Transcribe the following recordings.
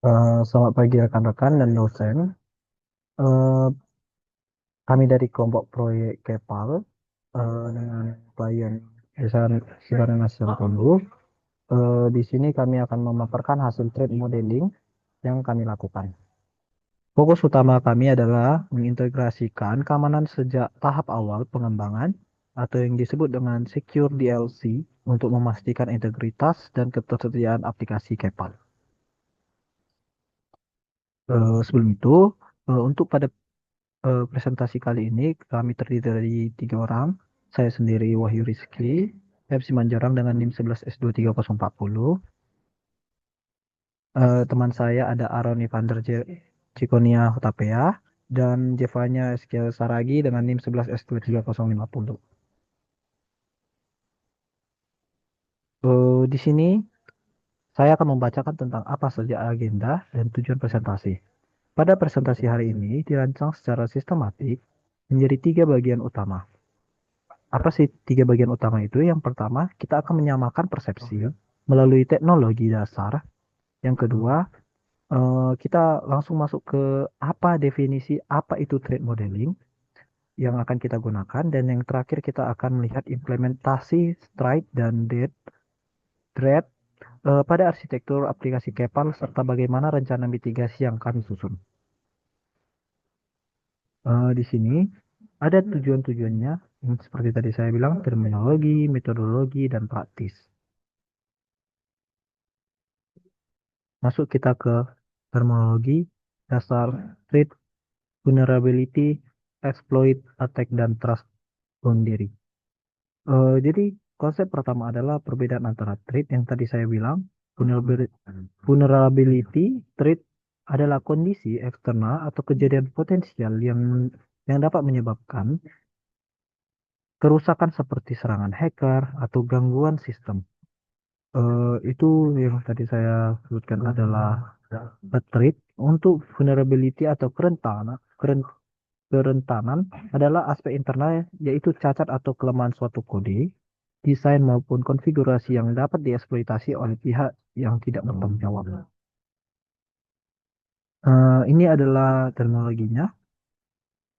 Selamat pagi rekan-rekan dan dosen. Eh, Kami dari kelompok proyek Kepal dengan klien Yayasan Sibaran Nasional Tolu. Di sini kami akan memaparkan hasil trade modeling yang kami lakukan. Fokus utama kami adalah mengintegrasikan keamanan sejak tahap awal pengembangan atau yang disebut dengan Secure DLC untuk memastikan integritas dan ketersediaan aplikasi Kepal. Sebelum itu, untuk pada presentasi kali ini kami terdiri dari 3 orang. Saya sendiri Wahyu Rizky, FC Manjarang dengan NIM 11S23040. Teman saya ada Aroni Cikonia Hutapea dan Jevanya Eskiel Saragi dengan NIM 11S23050. Di sini saya akan membacakan tentang apa saja agenda dan tujuan presentasi. Pada presentasi hari ini dirancang secara sistematik menjadi 3 bagian utama. Apa sih 3 bagian utama itu? Yang pertama, kita akan menyamakan persepsi melalui teknologi dasar. Yang kedua, kita langsung masuk ke apa definisi apa itu trade modeling yang akan kita gunakan. Dan yang terakhir, kita akan melihat implementasi stride dan thread pada arsitektur aplikasi Kepal serta bagaimana rencana mitigasi yang kami susun. Di sini ada tujuan-tujuannya yang seperti tadi saya bilang, terminologi, metodologi, dan praktis. Masuk kita ke terminologi dasar threat, vulnerability, exploit, attack, dan trust boundary. Jadi konsep pertama adalah perbedaan antara threat yang tadi saya bilang. Vulnerability threat adalah kondisi eksternal atau kejadian potensial yang dapat menyebabkan kerusakan seperti serangan hacker atau gangguan sistem. Itu yang tadi saya sebutkan adalah threat. Untuk vulnerability atau kerentanan adalah aspek internal, yaitu cacat atau kelemahan suatu kode, desain maupun konfigurasi yang dapat dieksploitasi oleh pihak yang tidak bertanggung jawab. Ini adalah terminologinya.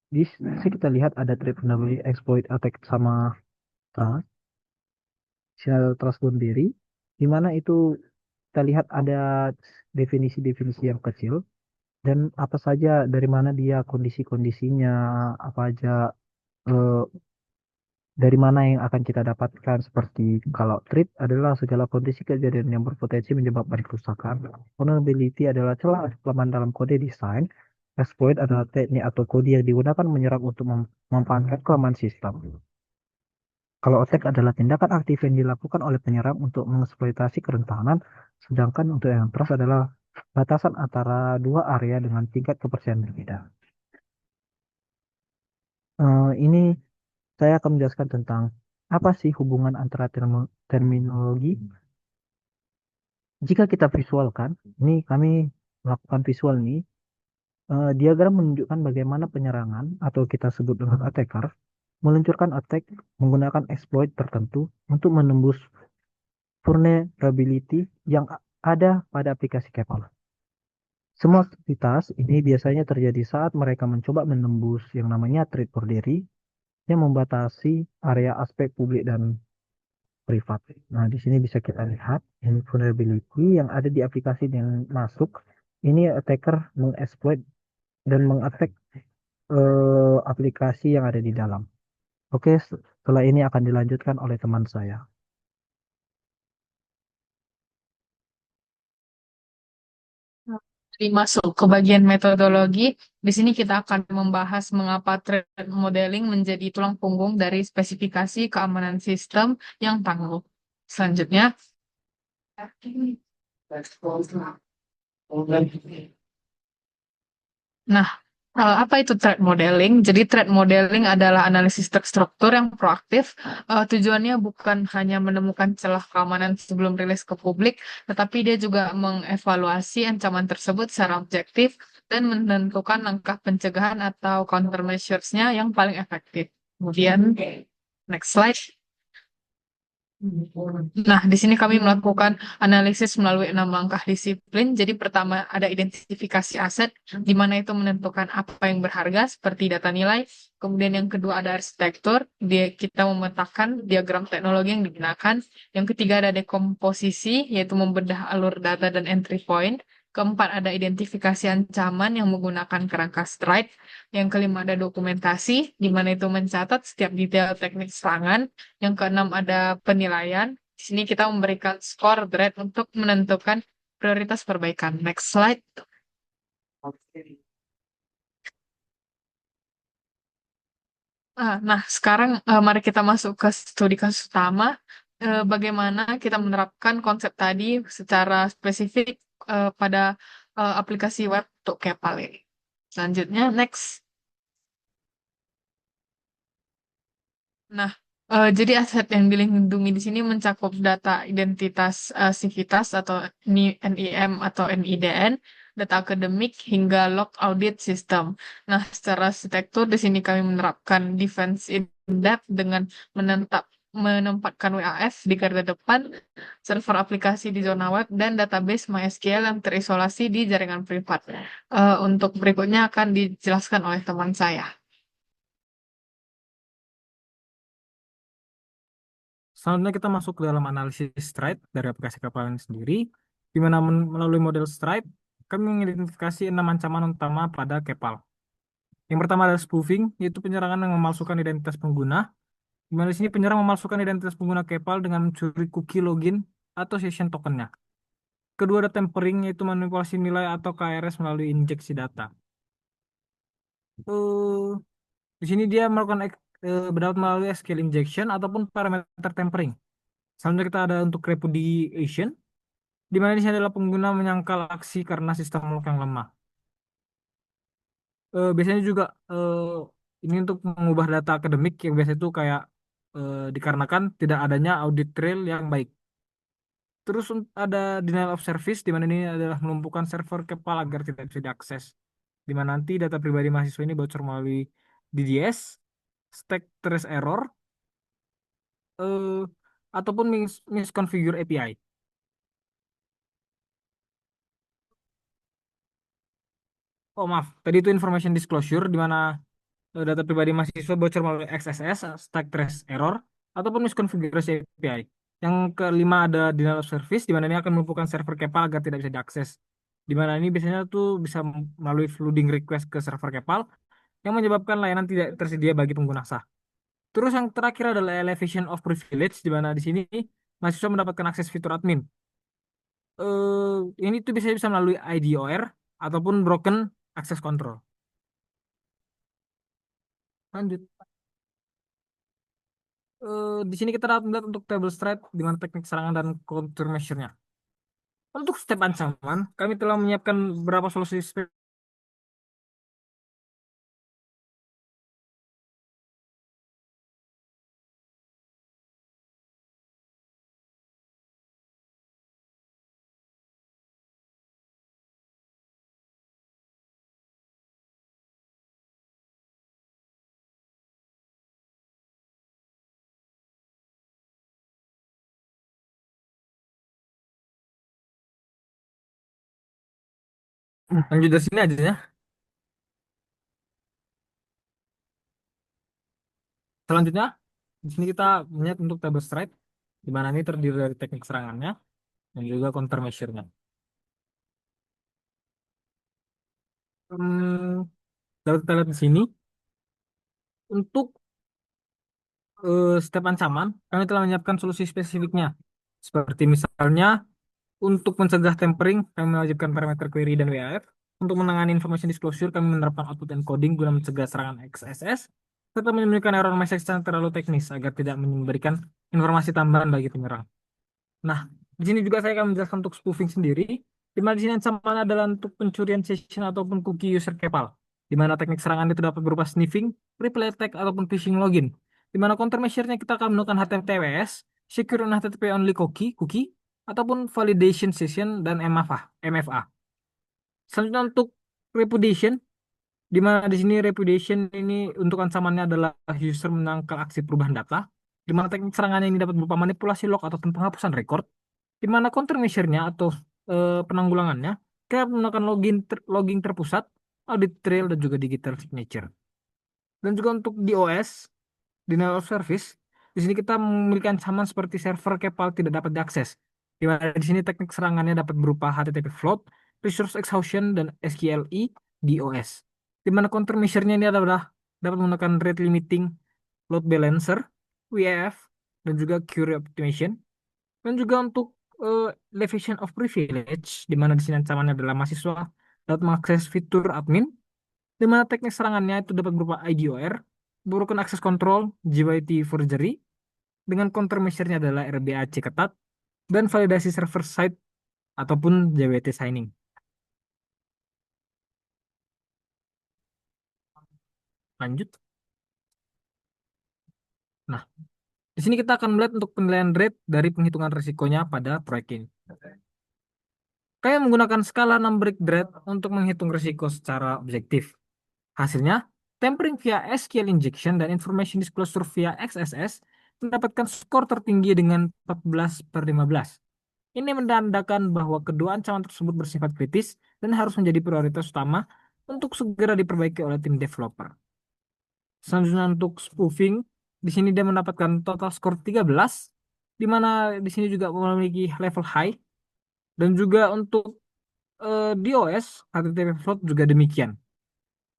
Di sini kita lihat ada threat vulnerability, exploit, attack, sama trust, trust boundary, di mana itu kita lihat ada definisi-definisi yang kecil dan apa saja dari mana dia kondisi-kondisinya, apa aja eh, dari mana yang akan kita dapatkan. Seperti kalau threat adalah segala kondisi kejadian yang berpotensi menyebabkan kerusakan. Vulnerability adalah celah atau kelemahan dalam kode desain. Exploit adalah teknik atau kode yang digunakan menyerang untuk memanfaatkan kelemahan sistem. Kalau attack adalah tindakan aktif yang dilakukan oleh penyerang untuk mengeksploitasi kerentanan, sedangkan untuk yang trust adalah batasan antara dua area dengan tingkat kepercayaan berbeda. Ini saya akan menjelaskan tentang apa sih hubungan antara terminologi. Jika kita visualkan, ini kami melakukan visual nih, diagram menunjukkan bagaimana penyerangan atau kita sebut dengan attacker meluncurkan attack menggunakan exploit tertentu untuk menembus vulnerability yang ada pada aplikasi Kepal. Semua aktivitas ini biasanya terjadi saat mereka mencoba menembus yang namanya threat boundary yang membatasi area aspek publik dan privat. Nah, di sini bisa kita lihat vulnerability yang ada di aplikasi yang masuk. Ini attacker mengeksploit dan mengattack aplikasi yang ada di dalam. Oke, setelah ini akan dilanjutkan oleh teman saya. Jadi masuk ke bagian metodologi, di sini kita akan membahas mengapa threat modeling menjadi tulang punggung dari spesifikasi keamanan sistem yang tangguh. Selanjutnya, nah, apa itu threat modeling? Jadi threat modeling adalah analisis terstruktur yang proaktif. Tujuannya bukan hanya menemukan celah keamanan sebelum rilis ke publik, tetapi dia juga mengevaluasi ancaman tersebut secara objektif dan menentukan langkah pencegahan atau countermeasures-nya yang paling efektif. Kemudian, next slide. Nah, di sini kami melakukan analisis melalui 6 langkah disiplin. Jadi pertama ada identifikasi aset, di mana itu menentukan apa yang berharga seperti data nilai. Kemudian yang kedua ada arsitektur, kita memetakan diagram teknologi yang digunakan. Yang ketiga ada dekomposisi, yaitu membedah alur data dan entry point. Keempat ada identifikasi ancaman yang menggunakan kerangka stride. Yang kelima ada dokumentasi, di mana itu mencatat setiap detail teknik serangan. Yang keenam ada penilaian. Di sini kita memberikan skor grade untuk menentukan prioritas perbaikan. Next slide. Nah, sekarang mari kita masuk ke studi kasus utama. Bagaimana kita menerapkan konsep tadi secara spesifik pada aplikasi web untuk Kepal ini. Selanjutnya, next. Nah, jadi aset yang dilindungi di sini mencakup data identitas sivitas atau NIM atau NIDN, data akademik hingga log audit sistem. Nah, secara arsitektur di sini kami menerapkan defense in depth dengan menempatkan WAF di garda depan, server aplikasi di zona web, dan database MySQL yang terisolasi di jaringan privat. Untuk berikutnya akan dijelaskan oleh teman saya. Selanjutnya kita masuk ke dalam analisis Stride dari aplikasi kapal ini sendiri, di mana melalui model Stride, kami mengidentifikasi 6 ancaman utama pada Kepal. Yang pertama adalah spoofing, yaitu penyerangan yang memalsukan identitas pengguna. Di mana di sini penyerang memalsukan identitas pengguna Kepal dengan mencuri cookie login atau session tokennya. Kedua ada tampering, yaitu manipulasi nilai atau KRS melalui injeksi data. Eh, di sini dia melakukan berdapat melalui SQL injection ataupun parameter tampering. Selanjutnya kita ada untuk repudiation, di mana di sini adalah pengguna menyangkal aksi karena sistem log yang lemah. Biasanya juga ini untuk mengubah data akademik yang biasa itu kayak dikarenakan tidak adanya audit trail yang baik. Terus ada denial of service, di mana ini adalah melumpuhkan server kepal agar tidak bisa diakses. Di mana nanti data pribadi mahasiswa ini bocor melalui DDoS, stack trace error, eh, ataupun misconfigure API. Oh maaf, tadi itu information disclosure, di mana data pribadi mahasiswa bocor melalui XSS, stack trace error, ataupun miskonfigurasi API. Yang kelima ada denial of service, di mana ini akan melumpuhkan server Kepal agar tidak bisa diakses. Di mana ini biasanya tuh bisa melalui flooding request ke server Kepal yang menyebabkan layanan tidak tersedia bagi pengguna sah. Terus yang terakhir adalah elevation of privilege, di mana di sini mahasiswa mendapatkan akses fitur admin. Ini tuh bisa melalui IDOR ataupun broken access control. Lanjut. Di sini kita dapat melihat untuk table stride di mana teknik serangan dan countermeasure-nya. Untuk step ancaman, kami telah menyiapkan beberapa solusi lanjut dari sini aja ya. Selanjutnya, di sini kita melihat untuk table stride, di mana ini terdiri dari teknik serangannya dan juga countermeasure-nya. Hmm, Dapat kita lihat di sini, untuk step ancaman, kami telah menyiapkan solusi spesifiknya. Seperti misalnya, untuk mencegah tampering, kami mewajibkan parameter query dan WAF. Untuk menangani information disclosure, kami menerapkan output encoding guna mencegah serangan XSS, serta menyembunyikan error message yang terlalu teknis agar tidak memberikan informasi tambahan bagi penyerang. Nah, di sini juga saya akan menjelaskan untuk spoofing sendiri, di mana di sini ancamannya adalah untuk pencurian session ataupun cookie user kepal, di mana teknik serangan itu dapat berupa sniffing, reply attack, ataupun phishing login. Di mana countermeasure-nya kita akan menggunakan HTTPS, secure on HTTP only cookie, ataupun validation session dan MFA. Selanjutnya untuk repudiation, di mana di sini repudiation ini untuk ancamannya adalah user menangkal aksi perubahan data. di mana teknik serangan ini dapat berupa manipulasi log atau penghapusan record, di mana countermeasure-nya atau penanggulangannya kita menggunakan logging terpusat, audit trail, dan juga digital signature. Dan juga untuk DOS, denial of service, di sini kita memiliki ancaman seperti server kepal tidak dapat diakses. Di mana di sini teknik serangannya dapat berupa HTTP flood, resource exhaustion, dan SQLE DOS. Di mana countermeasure-nya ini adalah dapat menggunakan rate limiting, load balancer, WAF, dan juga query optimization. Dan juga untuk elevation of privilege, di mana di sini ancamannya adalah mahasiswa dapat mengakses fitur admin, di mana teknik serangannya itu dapat berupa IDOR, broken access control, JYT forgery, dengan countermeasure-nya adalah RBAC ketat, dan validasi server side ataupun JWT signing. Lanjut. Nah, di sini kita akan melihat untuk penilaian rate dari penghitungan risikonya pada proyek ini. Kami menggunakan skala numeric rate untuk menghitung risiko secara objektif. Hasilnya, tampering via SQL injection dan information disclosure via XSS mendapatkan skor tertinggi dengan 14/15. Ini menandakan bahwa kedua ancaman tersebut bersifat kritis dan harus menjadi prioritas utama untuk segera diperbaiki oleh tim developer. Selanjutnya untuk spoofing, di sini dia mendapatkan total skor 13, di mana di sini juga memiliki level high, dan juga untuk DOS, HTTP flood juga demikian.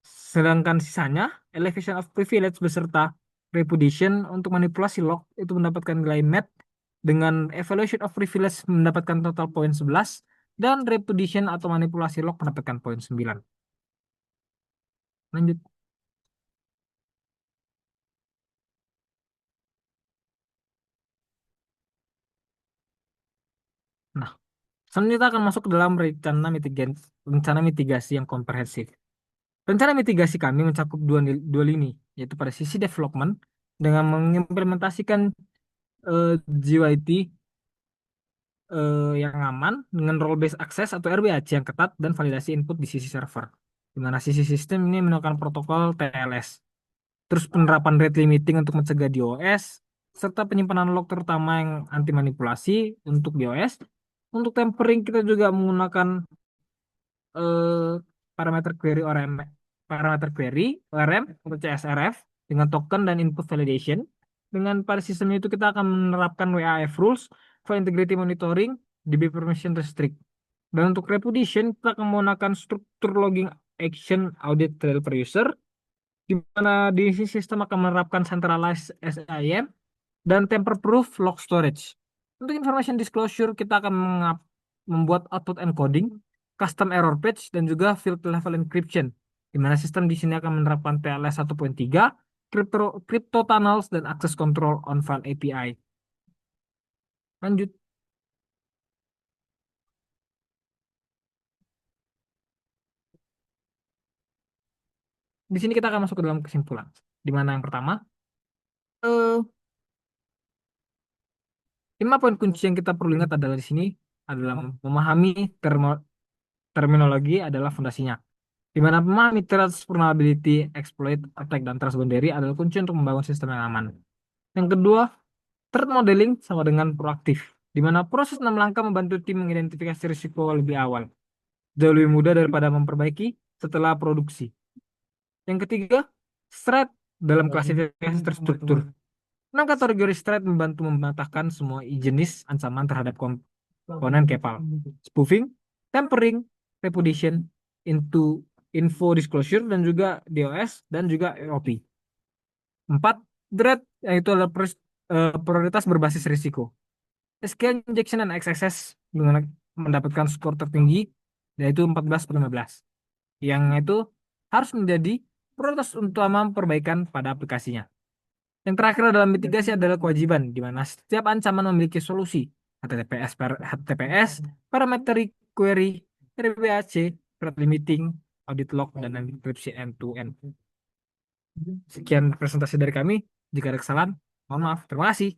Sedangkan sisanya, elevation of privilege beserta repudiation untuk manipulasi log itu mendapatkan nilai MET, dengan evaluation of privilege mendapatkan total poin 11, dan repudiation atau manipulasi log mendapatkan poin 9. Lanjut. Nah, selanjutnya kita akan masuk ke dalam rencana mitigasi yang komprehensif. Rencana mitigasi kami mencakup dua lini, yaitu pada sisi development dengan mengimplementasikan GYT yang aman dengan role based access atau RBAC yang ketat dan validasi input di sisi server. Di mana sisi sistem ini menggunakan protokol TLS. Terus penerapan rate limiting untuk mencegah DOS, serta penyimpanan log terutama yang anti manipulasi untuk DOS. Untuk tempering kita juga menggunakan eh, parameter query ORM, parameter query ORM atau CSRF dengan token dan input validation. Dengan pada sistem itu kita akan menerapkan WAF rules, file integrity monitoring, DB permission restrict. Dan untuk repudiation kita akan menggunakan struktur logging action audit trail per user, di mana di sisi sistem akan menerapkan centralized SIM dan tamper-proof log storage. Untuk information disclosure, kita akan membuat output encoding, custom error page, dan juga field level encryption, di mana sistem di sini akan menerapkan TLS 1.3, crypto tunnels, dan access control on file API. Lanjut. Di sini kita akan masuk ke dalam kesimpulan, di mana yang pertama, eh, 5 poin kunci yang kita perlu ingat adalah di sini adalah memahami terminologi adalah fondasinya. Di mana memahami threats, vulnerability, exploit, attack, dan trust boundary adalah kunci untuk membangun sistem yang aman. Yang kedua, threat modeling sama dengan proaktif, di mana proses 6 langkah membantu tim mengidentifikasi risiko lebih awal. Jauh lebih mudah daripada memperbaiki setelah produksi. Yang ketiga, threat dalam klasifikasi terstruktur. 6 kategori threat membantu mematahkan semua jenis ancaman terhadap komponen kepal. Spoofing, tampering, repudiation, info disclosure, dan juga DOS, dan juga EOP. 4, threat, yaitu adalah prioritas berbasis risiko. SQL injection dan XSS dengan mendapatkan skor tertinggi, yaitu 14/15. Yang itu harus menjadi prioritas utama perbaikan pada aplikasinya. Yang terakhir adalah mitigasi adalah kewajiban, di mana setiap ancaman memiliki solusi. HTTPS, parameter query, RBAC, threat limiting, audit log, dan encryption end-to-end. Sekian presentasi dari kami. Jika ada kesalahan, mohon maaf. Terima kasih.